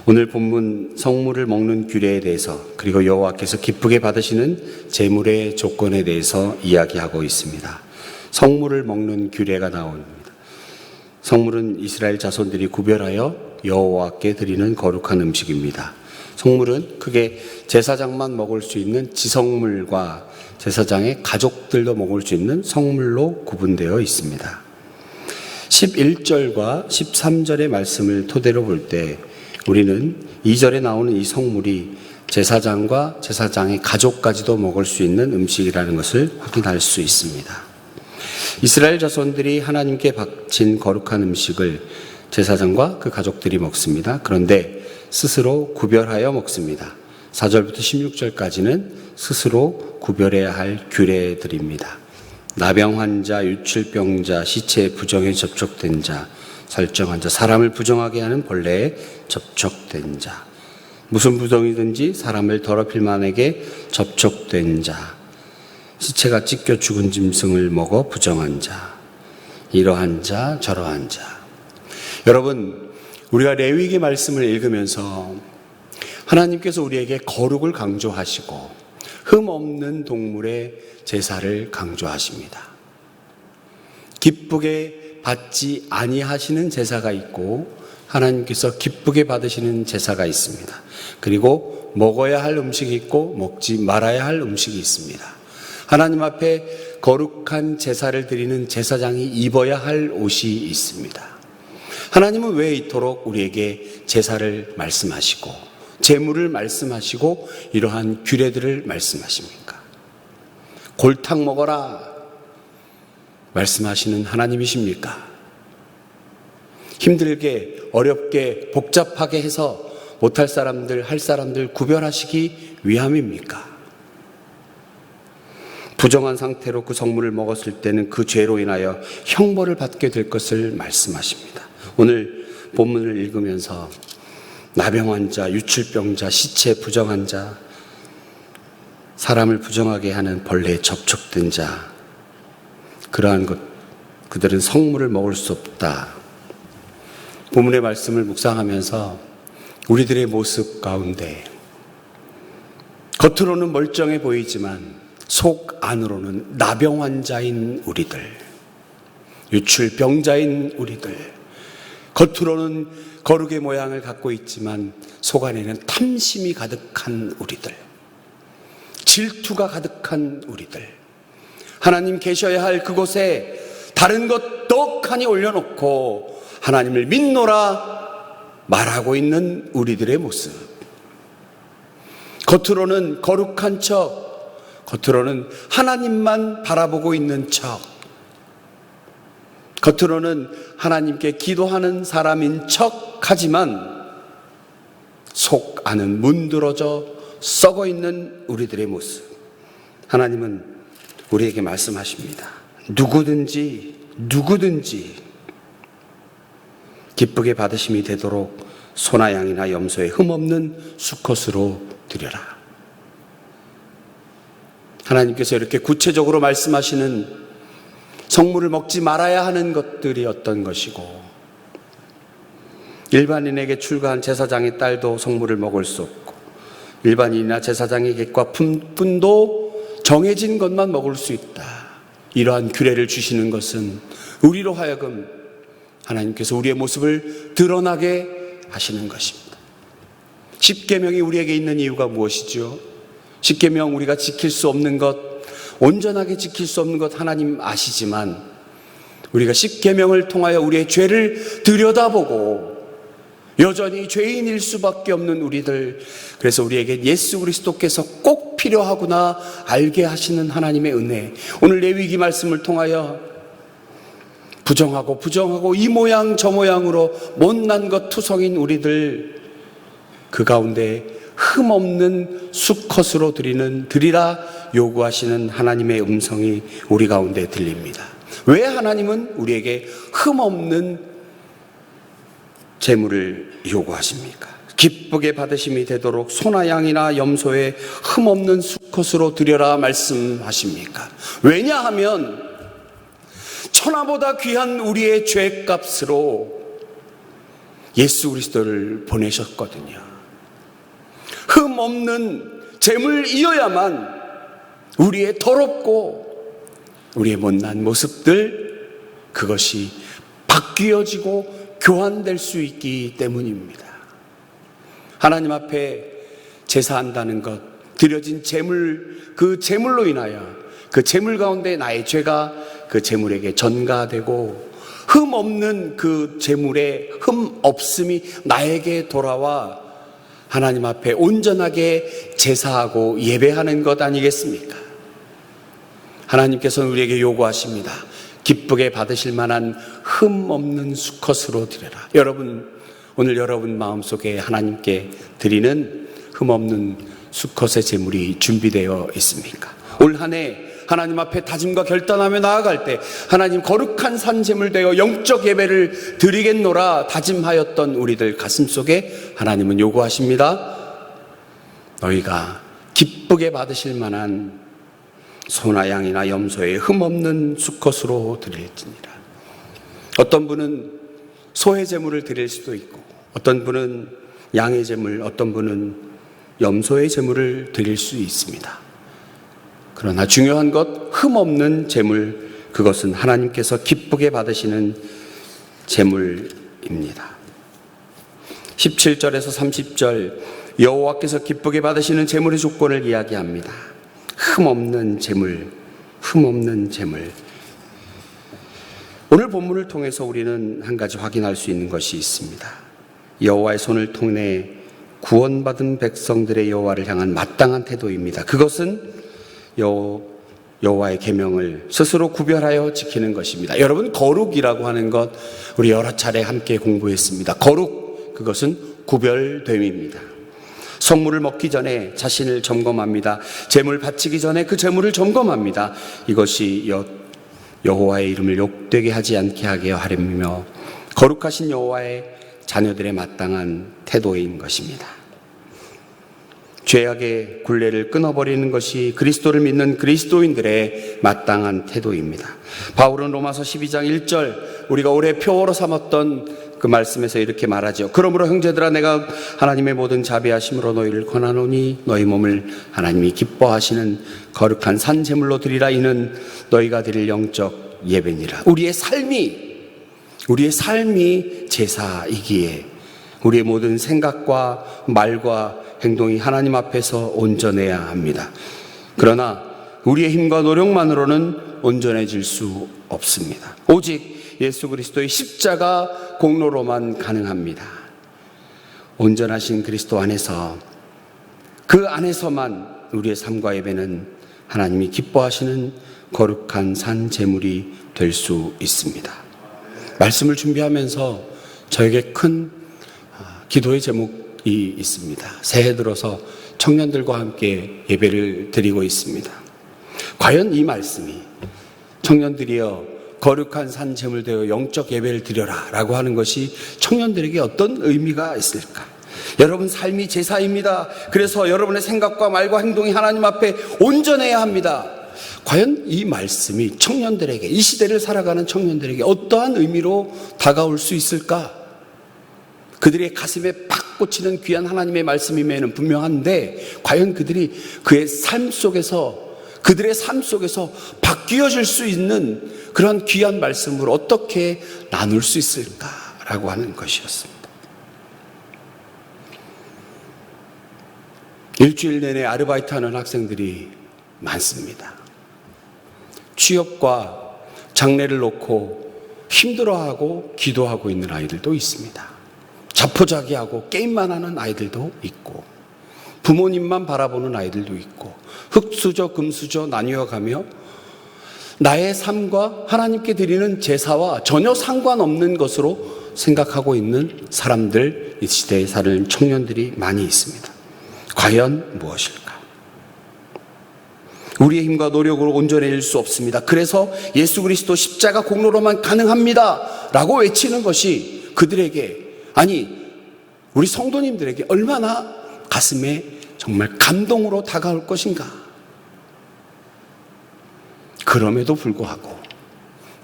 오늘 본문 성물을 먹는 규례에 대해서, 그리고 여호와께서 기쁘게 받으시는 제물의 조건에 대해서 이야기하고 있습니다. 성물을 먹는 규례가 나옵니다. 성물은 이스라엘 자손들이 구별하여 여호와께 드리는 거룩한 음식입니다. 성물은 크게 제사장만 먹을 수 있는 지성물과 제사장의 가족들도 먹을 수 있는 성물로 구분되어 있습니다. 11절과 13절의 말씀을 토대로 볼 때 우리는 2절에 나오는 이 성물이 제사장과 제사장의 가족까지도 먹을 수 있는 음식이라는 것을 확인할 수 있습니다. 이스라엘 자손들이 하나님께 바친 거룩한 음식을 제사장과 그 가족들이 먹습니다. 그런데 스스로 구별하여 먹습니다. 4절부터 16절까지는 스스로 구별해야 할 규례들입니다. 나병 환자, 유출병자, 시체에 부정에 접촉된 자, 설정한 자, 사람을 부정하게 하는 벌레에 접촉된 자, 무슨 부정이든지 사람을 더럽힐 만하게 접촉된 자, 시체가 찢겨 죽은 짐승을 먹어 부정한 자, 이러한 자, 저러한 자. 여러분, 우리가 레위기 말씀을 읽으면서 하나님께서 우리에게 거룩을 강조하시고 흠 없는 동물의 제사를 강조하십니다. 기쁘게 받지 아니하시는 제사가 있고 하나님께서 기쁘게 받으시는 제사가 있습니다. 그리고 먹어야 할 음식이 있고 먹지 말아야 할 음식이 있습니다. 하나님 앞에 거룩한 제사를 드리는 제사장이 입어야 할 옷이 있습니다. 하나님은 왜 이토록 우리에게 제사를 말씀하시고 제물을 말씀하시고 이러한 규례들을 말씀하십니까? 골탕 먹어라 말씀하시는 하나님이십니까? 힘들게 어렵게 복잡하게 해서 못할 사람들 할 사람들 구별하시기 위함입니까? 부정한 상태로 그 성물을 먹었을 때는 그 죄로 인하여 형벌을 받게 될 것을 말씀하십니다. 오늘 본문을 읽으면서 나병 환자, 유출병자, 시체 부정한 자, 사람을 부정하게 하는 벌레에 접촉된 자, 그러한 것, 그들은 성물을 먹을 수 없다. 본문의 말씀을 묵상하면서 우리들의 모습 가운데 겉으로는 멀쩡해 보이지만 속 안으로는 나병 환자인 우리들, 유출병자인 우리들, 겉으로는 거룩의 모양을 갖고 있지만 속 안에는 탐심이 가득한 우리들, 질투가 가득한 우리들, 하나님 계셔야 할 그곳에 다른 것 떡하니 올려놓고 하나님을 믿노라 말하고 있는 우리들의 모습. 겉으로는 거룩한 척, 겉으로는 하나님만 바라보고 있는 척, 겉으로는 하나님께 기도하는 사람인 척 하지만 속 안은 문드러져 썩어 있는 우리들의 모습. 하나님은 우리에게 말씀하십니다. 누구든지 기쁘게 받으심이 되도록 소나 양이나 염소의 흠없는 수컷으로 드려라. 하나님께서 이렇게 구체적으로 말씀하시는 성물을 먹지 말아야 하는 것들이 어떤 것이고, 일반인에게 출가한 제사장의 딸도 성물을 먹을 수 없고, 일반인이나 제사장의 객과 품꾼도 정해진 것만 먹을 수 있다. 이러한 규례를 주시는 것은 우리로 하여금 하나님께서 우리의 모습을 드러나게 하시는 것입니다. 십계명이 우리에게 있는 이유가 무엇이죠? 십계명 우리가 지킬 수 없는 것, 온전하게 지킬 수 없는 것 하나님 아시지만 우리가 십계명을 통하여 우리의 죄를 들여다보고 여전히 죄인일 수밖에 없는 우리들, 그래서 우리에게 예수 그리스도께서 꼭 필요하구나 알게 하시는 하나님의 은혜, 오늘 레위기 말씀을 통하여 부정하고 이 모양 저 모양으로 못난 것 투성인 우리들, 그 가운데 흠없는 수컷으로 드리라 요구하시는 하나님의 음성이 우리 가운데 들립니다. 왜 하나님은 우리에게 흠없는 제물을 요구하십니까? 기쁘게 받으심이 되도록 소나 양이나 염소의 흠없는 수컷으로 드려라 말씀하십니까? 왜냐하면 천하보다 귀한 우리의 죄값으로 예수 그리스도를 보내셨거든요. 흠 없는 제물이어야만 우리의 더럽고 우리의 못난 모습들, 그것이 바뀌어지고 교환될 수 있기 때문입니다. 하나님 앞에 제사한다는 것, 드려진 제물, 그 제물로 인하여 그 제물 가운데 나의 죄가 그 제물에게 전가되고 흠 없는 그 제물의 흠 없음이 나에게 돌아와 하나님 앞에 온전하게 제사하고 예배하는 것 아니겠습니까? 하나님께서는 우리에게 요구하십니다. 기쁘게 받으실 만한 흠 없는 수컷으로 드려라. 여러분, 오늘 여러분 마음속에 하나님께 드리는 흠 없는 수컷의 제물이 준비되어 있습니까? 올 한 해 하나님 앞에 다짐과 결단하며 나아갈 때 하나님 거룩한 산제물 되어 영적 예배를 드리겠노라 다짐하였던 우리들 가슴속에 하나님은 요구하십니다. 너희가 기쁘게 받으실 만한 소나 양이나 염소의 흠없는 수컷으로 드릴지니라. 어떤 분은 소의 제물을 드릴 수도 있고, 어떤 분은 양의 제물, 어떤 분은 염소의 제물을 드릴 수 있습니다. 그러나 중요한 것, 흠없는 제물, 그것은 하나님께서 기쁘게 받으시는 제물입니다. 17절에서 30절 여호와께서 기쁘게 받으시는 제물의 조건을 이야기합니다. 흠없는 제물, 흠없는 제물. 오늘 본문을 통해서 우리는 한 가지 확인할 수 있는 것이 있습니다. 여호와의 손을 통해 구원받은 백성들의 여호와를 향한 마땅한 태도입니다. 그것은 여호와의 계명을 스스로 구별하여 지키는 것입니다. 여러분, 거룩이라고 하는 것 우리 여러 차례 함께 공부했습니다. 거룩, 그것은 구별됨입니다. 성물을 먹기 전에 자신을 점검합니다. 제물 바치기 전에 그 제물을 점검합니다. 이것이 여호와의 이름을 욕되게 하지 않게 하게 하려며 거룩하신 여호와의 자녀들의 마땅한 태도인 것입니다. 죄악의 굴레를 끊어버리는 것이 그리스도를 믿는 그리스도인들의 마땅한 태도입니다. 바울은 로마서 12장 1절, 우리가 오래 표어로 삼았던 그 말씀에서 이렇게 말하죠. 그러므로 형제들아, 내가 하나님의 모든 자비하심으로 너희를 권하노니 너희 몸을 하나님이 기뻐하시는 거룩한 산제물로 드리라. 이는 너희가 드릴 영적 예배니라. 우리의 삶이 제사이기에 우리의 모든 생각과 말과 행동이 하나님 앞에서 온전해야 합니다. 그러나 우리의 힘과 노력만으로는 온전해질 수 없습니다. 오직 예수 그리스도의 십자가 공로로만 가능합니다. 온전하신 그리스도 안에서, 그 안에서만 우리의 삶과 예배는 하나님이 기뻐하시는 거룩한 산 제물이 될 수 있습니다. 말씀을 준비하면서 저에게 큰 기도의 제목이 있습니다. 새해 들어서 청년들과 함께 예배를 드리고 있습니다. 과연 이 말씀이 청년들이여 거룩한 산 제물 되어 영적 예배를 드려라 라고 하는 것이 청년들에게 어떤 의미가 있을까? 여러분 삶이 제사입니다. 그래서 여러분의 생각과 말과 행동이 하나님 앞에 온전해야 합니다. 과연 이 말씀이 청년들에게, 이 시대를 살아가는 청년들에게 어떠한 의미로 다가올 수 있을까? 그들의 가슴에 팍 꽂히는 귀한 하나님의 말씀임에는 분명한데, 과연 그들이 그들의 삶 속에서 바뀌어질 수 있는 그런 귀한 말씀을 어떻게 나눌 수 있을까라고 하는 것이었습니다. 일주일 내내 아르바이트하는 학생들이 많습니다. 취업과 장래를 놓고 힘들어하고 기도하고 있는 아이들도 있습니다. 자포자기하고 게임만 하는 아이들도 있고, 부모님만 바라보는 아이들도 있고, 흙수저 금수저 나뉘어가며 나의 삶과 하나님께 드리는 제사와 전혀 상관없는 것으로 생각하고 있는 사람들, 이 시대에 사는 청년들이 많이 있습니다. 과연 무엇일까? 우리의 힘과 노력으로 온전해질 수 없습니다. 그래서 예수 그리스도 십자가 공로로만 가능합니다 라고 외치는 것이 그들에게, 아니 우리 성도님들에게 얼마나 가슴에 정말 감동으로 다가올 것인가. 그럼에도 불구하고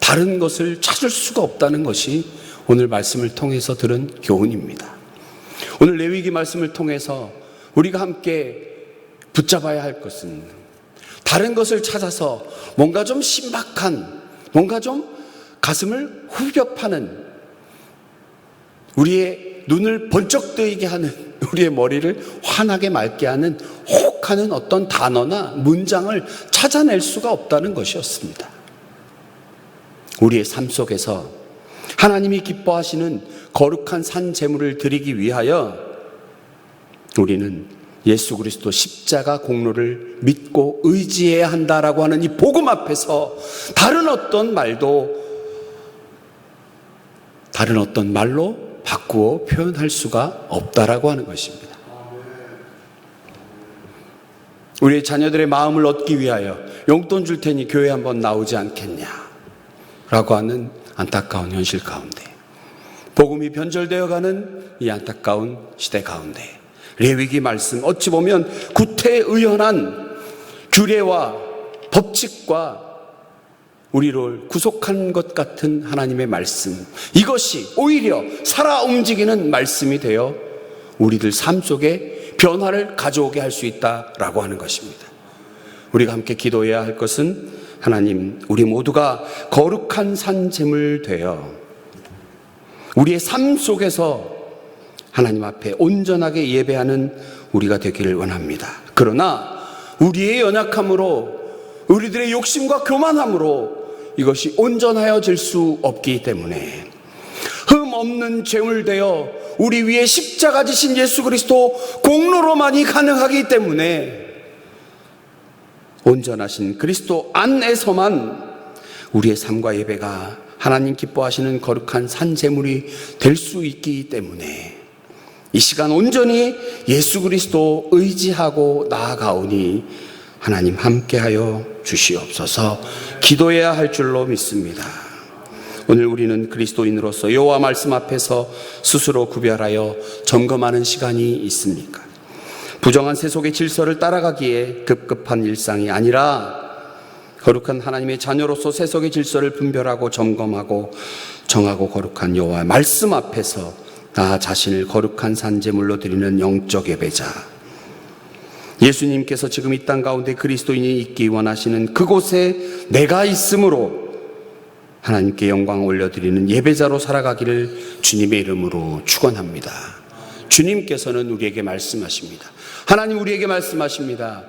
다른 것을 찾을 수가 없다는 것이 오늘 말씀을 통해서 들은 교훈입니다. 오늘 레위기 말씀을 통해서 우리가 함께 붙잡아야 할 것은 다른 것을 찾아서 뭔가 좀 신박한, 뭔가 좀 가슴을 후벼 파는, 우리의 눈을 번쩍 뜨이게 하는, 우리의 머리를 환하게 맑게 하는 혹하는 어떤 단어나 문장을 찾아낼 수가 없다는 것이었습니다. 우리의 삶 속에서 하나님이 기뻐하시는 거룩한 산 제물을 드리기 위하여 우리는 예수 그리스도 십자가 공로를 믿고 의지해야 한다라고 하는 이 복음 앞에서 다른 어떤 말로 바꾸어 표현할 수가 없다라고 하는 것입니다. 우리의 자녀들의 마음을 얻기 위하여 용돈 줄 테니 교회 한번 나오지 않겠냐 라고 하는 안타까운 현실 가운데, 복음이 변절되어가는 이 안타까운 시대 가운데 레위기 말씀, 어찌 보면 구태의연한 규례와 법칙과 우리를 구속한 것 같은 하나님의 말씀, 이것이 오히려 살아 움직이는 말씀이 되어 우리들 삶 속에 변화를 가져오게 할 수 있다라고 하는 것입니다. 우리가 함께 기도해야 할 것은, 하나님, 우리 모두가 거룩한 산 제물 되어 우리의 삶 속에서 하나님 앞에 온전하게 예배하는 우리가 되기를 원합니다. 그러나 우리의 연약함으로, 우리들의 욕심과 교만함으로 이것이 온전하여질 수 없기 때문에 흠 없는 제물 되어 우리 위에 십자가 지신 예수 그리스도 공로로만이 가능하기 때문에 온전하신 그리스도 안에서만 우리의 삶과 예배가 하나님 기뻐하시는 거룩한 산 제물이 될 수 있기 때문에 이 시간 온전히 예수 그리스도 의지하고 나아가오니 하나님 함께하여 주시옵소서. 기도해야 할 줄로 믿습니다. 오늘 우리는 그리스도인으로서 여호와 말씀 앞에서 스스로 구별하여 점검하는 시간이 있습니까? 부정한 세속의 질서를 따라가기에 급급한 일상이 아니라 거룩한 하나님의 자녀로서 세속의 질서를 분별하고 점검하고 정하고 거룩한 여호와 말씀 앞에서 나 자신을 거룩한 산제물로 드리는 영적 예배자, 예수님께서 지금 이 땅 가운데 그리스도인이 있기 원하시는 그곳에 내가 있으므로 하나님께 영광 올려드리는 예배자로 살아가기를 주님의 이름으로 축원합니다. 주님께서는 우리에게 말씀하십니다. 하나님 우리에게 말씀하십니다.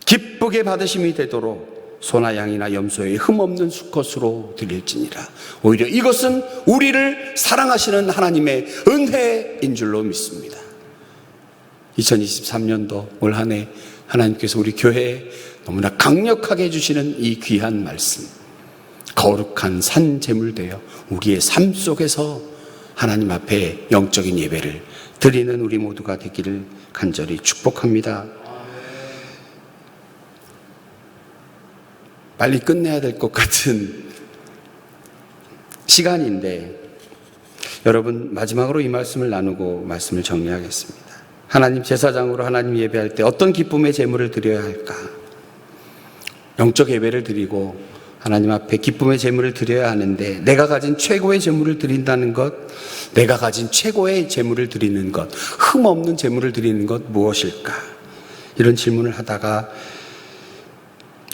기쁘게 받으심이 되도록 소나 양이나 염소의 흠없는 수컷으로 드릴지니라. 오히려 이것은 우리를 사랑하시는 하나님의 은혜인 줄로 믿습니다. 2023년도 올 한 해 하나님께서 우리 교회에 너무나 강력하게 해주시는 이 귀한 말씀, 거룩한 산 제물 되어 우리의 삶 속에서 하나님 앞에 영적인 예배를 드리는 우리 모두가 되기를 간절히 축복합니다. 빨리 끝내야 될 것 같은 시간인데, 여러분, 마지막으로 이 말씀을 나누고 말씀을 정리하겠습니다. 하나님 제사장으로 하나님 예배할 때 어떤 기쁨의 제물을 드려야 할까? 영적 예배를 드리고 하나님 앞에 기쁨의 제물을 드려야 하는데, 내가 가진 최고의 제물을 드린다는 것, 내가 가진 최고의 제물을 드리는 것, 흠없는 제물을 드리는 것 무엇일까? 이런 질문을 하다가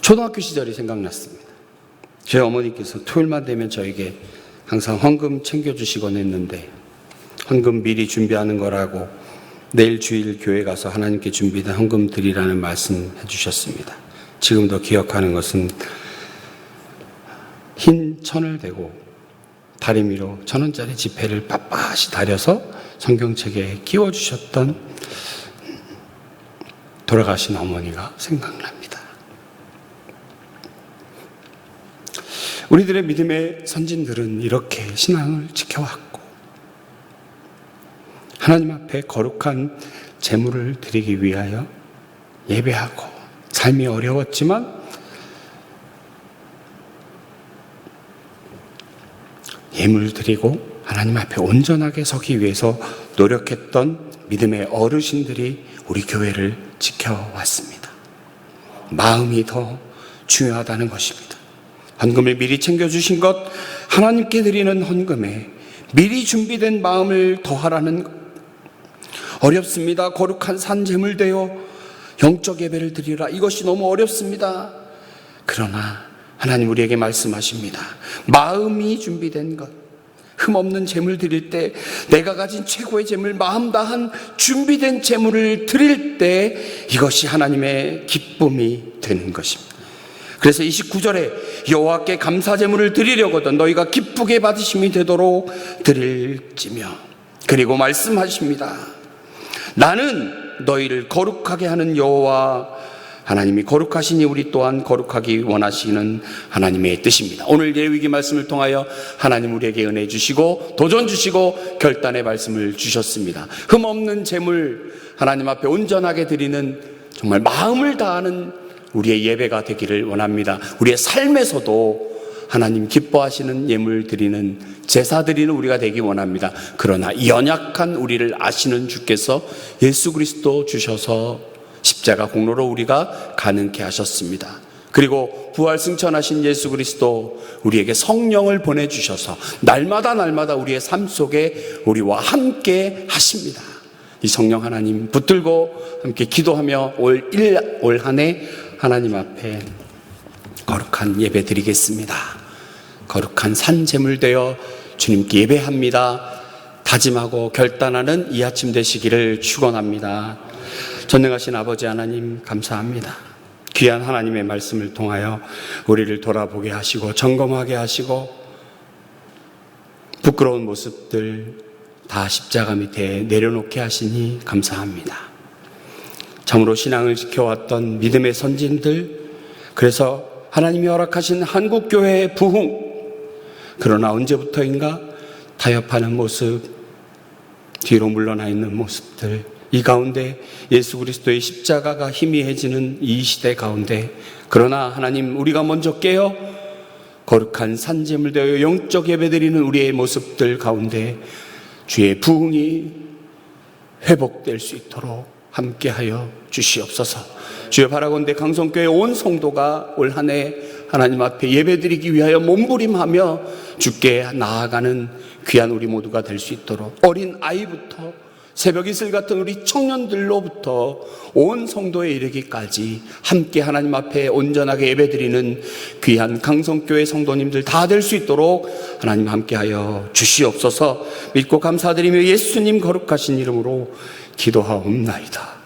초등학교 시절이 생각났습니다. 저희 어머니께서 토요일만 되면 저에게 항상 헌금 챙겨주시곤 했는데, 헌금 미리 준비하는 거라고 내일 주일 교회 가서 하나님께 준비된 헌금 드리라는 말씀 해주셨습니다. 지금도 기억하는 것은 흰 천을 대고 다리 위로 1,000원짜리 지폐를 빳빳이 다려서 성경책에 끼워주셨던 돌아가신 어머니가 생각납니다. 우리들의 믿음의 선진들은 이렇게 신앙을 지켜왔고, 하나님 앞에 거룩한 제물을 드리기 위하여 예배하고, 삶이 어려웠지만 예물 드리고 하나님 앞에 온전하게 서기 위해서 노력했던 믿음의 어르신들이 우리 교회를 지켜왔습니다. 마음이 더 중요하다는 것입니다. 헌금을 미리 챙겨주신 것, 하나님께 드리는 헌금에 미리 준비된 마음을 더하라는 것. 어렵습니다. 거룩한 산제물 되어 영적 예배를 드리라. 이것이 너무 어렵습니다. 그러나 하나님 우리에게 말씀하십니다. 마음이 준비된 것, 흠없는 제물 드릴 때, 내가 가진 최고의 제물, 마음 다한 준비된 제물을 드릴 때 이것이 하나님의 기쁨이 되는 것입니다. 그래서 29절에 여호와께 감사 제물을 드리려거든 너희가 기쁘게 받으심이 되도록 드릴지며, 그리고 말씀하십니다. 나는 너희를 거룩하게 하는 여호와, 하나님이 거룩하시니 우리 또한 거룩하기 원하시는 하나님의 뜻입니다. 오늘 레위기 말씀을 통하여 하나님 우리에게 은혜 주시고 도전 주시고 결단의 말씀을 주셨습니다. 흠없는 제물 하나님 앞에 온전하게 드리는 정말 마음을 다하는 우리의 예배가 되기를 원합니다. 우리의 삶에서도 하나님 기뻐하시는 예물 드리는, 제사 드리는 우리가 되기 원합니다. 그러나 연약한 우리를 아시는 주께서 예수 그리스도 주셔서 십자가 공로로 우리가 가능케 하셨습니다. 그리고 부활 승천하신 예수 그리스도 우리에게 성령을 보내주셔서 날마다 우리의 삶 속에 우리와 함께 하십니다. 이 성령 하나님 붙들고 함께 기도하며 올 한 해 하나님 앞에 거룩한 예배 드리겠습니다. 거룩한 산제물 되어 주님께 예배합니다. 다짐하고 결단하는 이 아침 되시기를 축원합니다. 전능하신 아버지 하나님 감사합니다. 귀한 하나님의 말씀을 통하여 우리를 돌아보게 하시고 점검하게 하시고 부끄러운 모습들 다 십자가 밑에 내려놓게 하시니 감사합니다. 참으로 신앙을 지켜왔던 믿음의 선진들, 그래서 하나님이 허락하신 한국교회의 부흥, 그러나 언제부터인가 타협하는 모습, 뒤로 물러나 있는 모습들, 이 가운데 예수 그리스도의 십자가가 희미해지는 이 시대 가운데, 그러나 하나님 우리가 먼저 깨어 거룩한 산제물 되어 영적 예배드리는 우리의 모습들 가운데 주의 부흥이 회복될 수 있도록 함께하여 주시옵소서. 주여 바라건대 강성교회 온 성도가 올 한 해 하나님 앞에 예배드리기 위하여 몸부림하며 주께 나아가는 귀한 우리 모두가 될 수 있도록, 어린 아이부터 새벽 이슬 같은 우리 청년들로부터 온 성도에 이르기까지 함께 하나님 앞에 온전하게 예배드리는 귀한 강성교회 성도님들 다 될 수 있도록 하나님 함께하여 주시옵소서. 믿고 감사드리며 예수님 거룩하신 이름으로 기도하옵나이다.